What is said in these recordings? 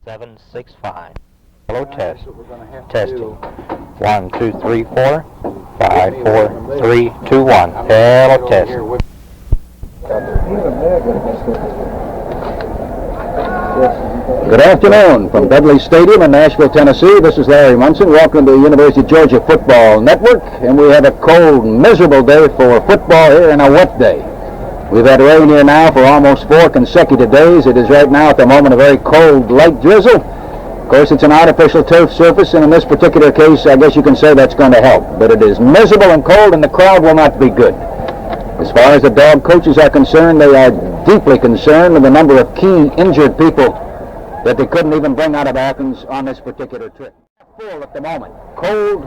765. Hello, test. Testing. 1, 2, 3, 4. 5, 4, 3, 2, 1. Hello, test. Good afternoon from Dudley Stadium in Nashville, Tennessee. This is Larry Munson. Welcome to the University of Georgia Football Network. And we have a cold, miserable day for football here and a wet day. We've had rain here now for almost 4 consecutive days. It is right now at the moment a very cold, light drizzle. Of course, it's an artificial turf surface, and in this particular case, I guess you can say that's going to help. But it is miserable and cold, and the crowd will not be good. As far as the dog coaches are concerned, they are deeply concerned with the number of key injured people that they couldn't even bring out of Athens on this particular trip. Full at the moment. Cold,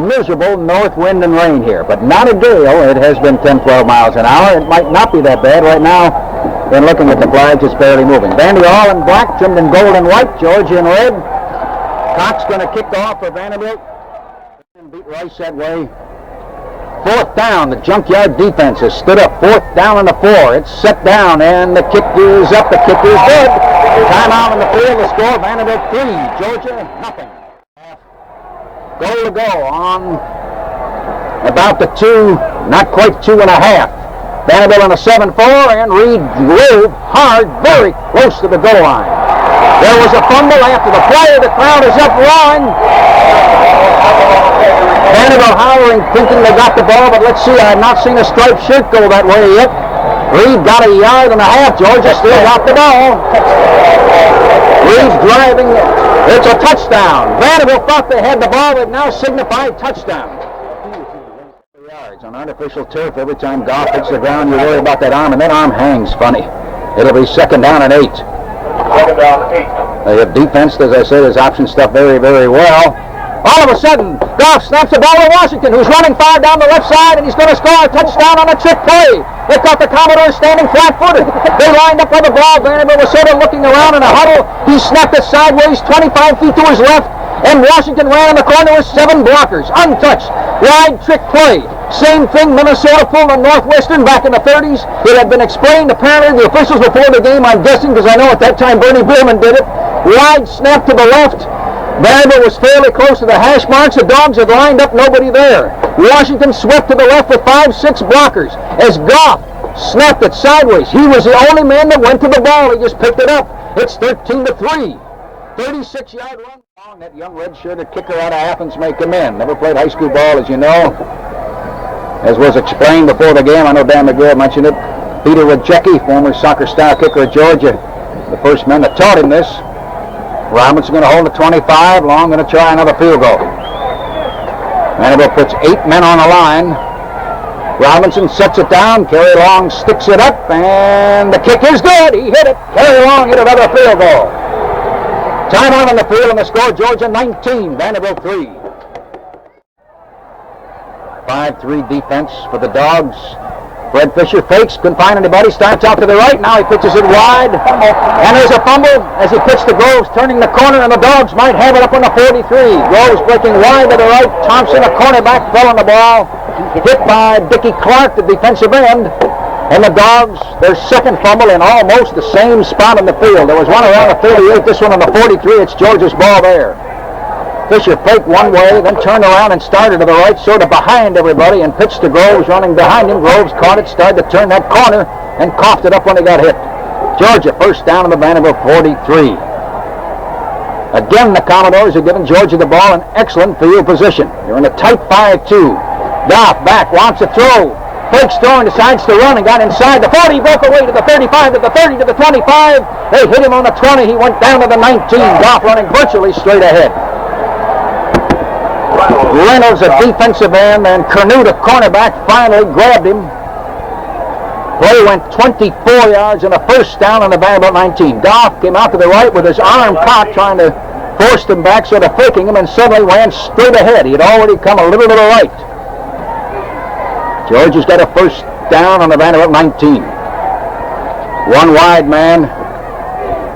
miserable north wind and rain here, but not a gale. It has been 10, 12 miles an hour. It might not be that bad right now. Then looking at the flags, it's barely moving. Vandy all in black, trimmed in gold and white. Georgia in red. Cox going to kick off for Vanderbilt. And beat Rice that way. 4th down. The junkyard defense has stood up. 4th down and a 4. It's set down, and the kick is up. The kick is good. Timeout on the field. The score: Vanderbilt 3, Georgia nothing. Goal to go on about the 2, not quite 2 and a half. Vanderbilt on a 7-4, and Reed drove hard, very close to the goal line. There was a fumble after the play. The crowd is up roaring. Vanderbilt howling, thinking they got the ball, but let's see, I have not seen a striped shirt go that way yet. Reed got a yard and a half. Georgia still got the ball. Reed's driving. It's a touchdown. Vanderbilt thought they had the ball. They've now signified touchdown. Yards on artificial turf. Every time Goff hits the ground, you worry about that arm, and that arm hangs funny. It'll be 2nd down and 8. 2nd down and 8. They have defense, as I say, there's option stuff very, very well. All of a sudden, Goff snaps the ball to Washington, who's running far down the left side, and he's going to score a touchdown on a trick play. They caught the Commodores standing flat-footed. They lined up for the ball. Vanderbilt was sort of looking around in a huddle. He snapped it sideways, 25 feet to his left, and Washington ran in the corner with 7 blockers, untouched. Wide trick play. Same thing Minnesota pulled on Northwestern back in the 30s. It had been explained, apparently, the officials before the game, I'm guessing, because I know at that time Bernie Bierman did it. Wide snap to the left. Vanderbilt was fairly close to the hash marks. The dogs had lined up, nobody there. Washington swept to the left with 5, 6 blockers. As Goff snapped it sideways, he was the only man that went to the ball. He just picked it up. It's 13-3. 36-yard run. That young red-shirted kicker out of Athens may come in. Never played high school ball, as you know. As was explained before the game, I know Dan McGraw mentioned it. Peter Wojcicki, former soccer star kicker at Georgia, the first man that taught him this. Robinson going to hold the 25. Long going to try another field goal. Vanderbilt puts 8 men on the line. Robinson sets it down. Kerry Long sticks it up, and the kick is good. He hit it. Kerry Long hit another field goal. Timeout on the field, and the score: Georgia 19, Vanderbilt 3. 5-3 defense for the Dogs. Fred Fisher fakes, couldn't find anybody, starts out to the right, now he pitches it wide, and there's a fumble as he pitched to Groves, turning the corner, and the Dogs might have it up on the 43. Groves breaking wide to the right, Thompson, a cornerback, fell on the ball, hit by Dickie Clark, the defensive end, and the Dogs, their 2nd fumble in almost the same spot on the field. There was one around the 38, this one on the 43, it's Georgia's ball there. Fisher faked one way, then turned around and started to the right, sort of behind everybody, and pitched to Groves, running behind him. Groves caught it, started to turn that corner, and coughed it up when he got hit. Georgia 1st down on the Vanderbilt 43. Again, the Commodores are giving Georgia the ball in excellent field position. They're in a tight 5-2. Goff back, wants to throw. Fakes throwing, decides to run, and got inside the 40, broke away to the 35, to the 30, to the 25. They hit him on the 20. He went down to the 19. Goff running virtually straight ahead. Reynolds, a defensive end, and Canute, a cornerback, finally grabbed him. Play went 24 yards and a 1st down on the Vanderbilt 19. Goff came out to the right with his arm cocked, trying to force them back, sort of faking him, and suddenly ran straight ahead. He had already come a little to the right. Georgia's got a 1st down on the Vanderbilt 19. One wide man.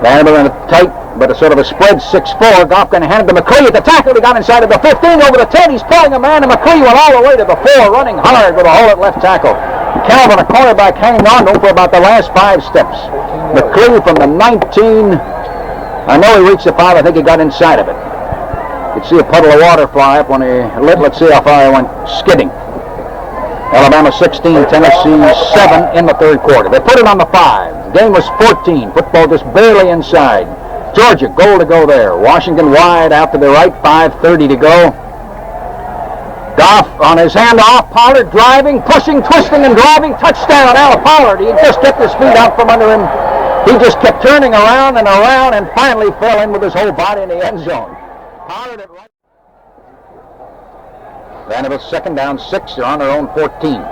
Vanderbilt in a tight, but a sort of a spread 6-4. Goff going to hand it to McCree at the tackle. He got inside of the 15, over the 10. He's pulling a man, and McCree went all the way to the 4, running hard with a hole at left tackle. Calvin, a cornerback, hanging on to him for about the last 5 steps. McCree from the 19 I know he reached the 5. I think he got inside of it. You could see a puddle of water fly up when he lit. Let's see how far he went skidding. Alabama 16, Tennessee 7 in the third quarter. They put it on the 5. The game was 14. Football just barely inside. Georgia, goal to go there. Washington wide out to the right, 5:30 to go. Goff on his handoff. Pollard driving, pushing, twisting, and driving. Touchdown, Al Pollard. He just kept his feet out from under him. He just kept turning around and around and finally fell in with his whole body in the end zone. Pollard at right. Vanderbilt second down 6. They're on their own 14.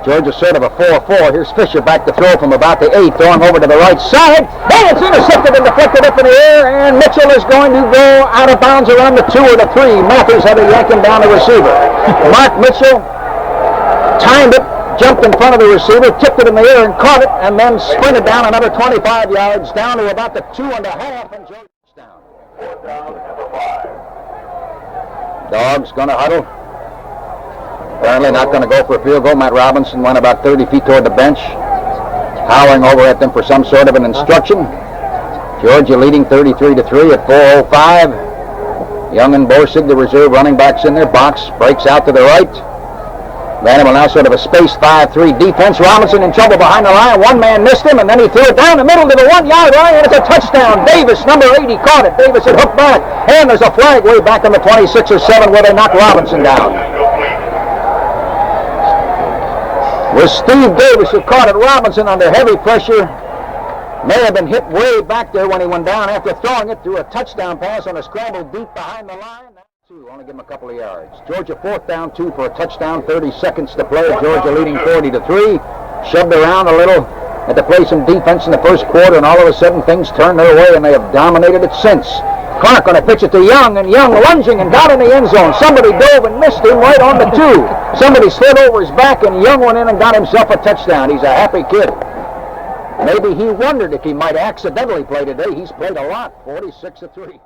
Georgia sort of a 4-4. Here's Fisher back to throw from about the 8, throwing over to the right side. And it's intercepted and deflected up in the air, and Mitchell is going to go out of bounds around the 2 or the 3. Matthews had to yank him down the receiver. Mark Mitchell timed it, jumped in front of the receiver, tipped it in the air and caught it, and then sprinted down another 25 yards down to about the 2.5, and Georgia's down. 4th down at the 5. Dogs going to huddle. Apparently not going to go for a field goal. Matt Robinson went about 30 feet toward the bench, howling over at them for some sort of an instruction. Georgia leading 33-3 at 4:05. Young and Borsig, the reserve running backs in their box, breaks out to the right. Vanderbilt now sort of a space 5-3 defense. Robinson in trouble behind the line. One man missed him, and then he threw it down the middle to the 1-yard line, and it's a touchdown. Davis, number 80, caught it. Davis had hooked back, and there's a flag way back on the 26 or 7 where they knocked Robinson down. Was Steve Davis who caught it. Robinson under heavy pressure. May have been hit way back there when he went down after throwing it through a touchdown pass on a scramble deep behind the line. Only give him a couple of yards. Georgia 4th down 2 for a touchdown. 30 seconds to play. Georgia leading 40-3. Shoved around a little. Had to play some defense in the first quarter, and all of a sudden things turned their way, and they have dominated it since. Clark going to pitch it to Young, and Young lunging and got in the end zone. Somebody dove and missed him right on the 2. Somebody slid over his back, and Young went in and got himself a touchdown. He's a happy kid. Maybe he wondered if he might accidentally play today. He's played a lot. 46-3.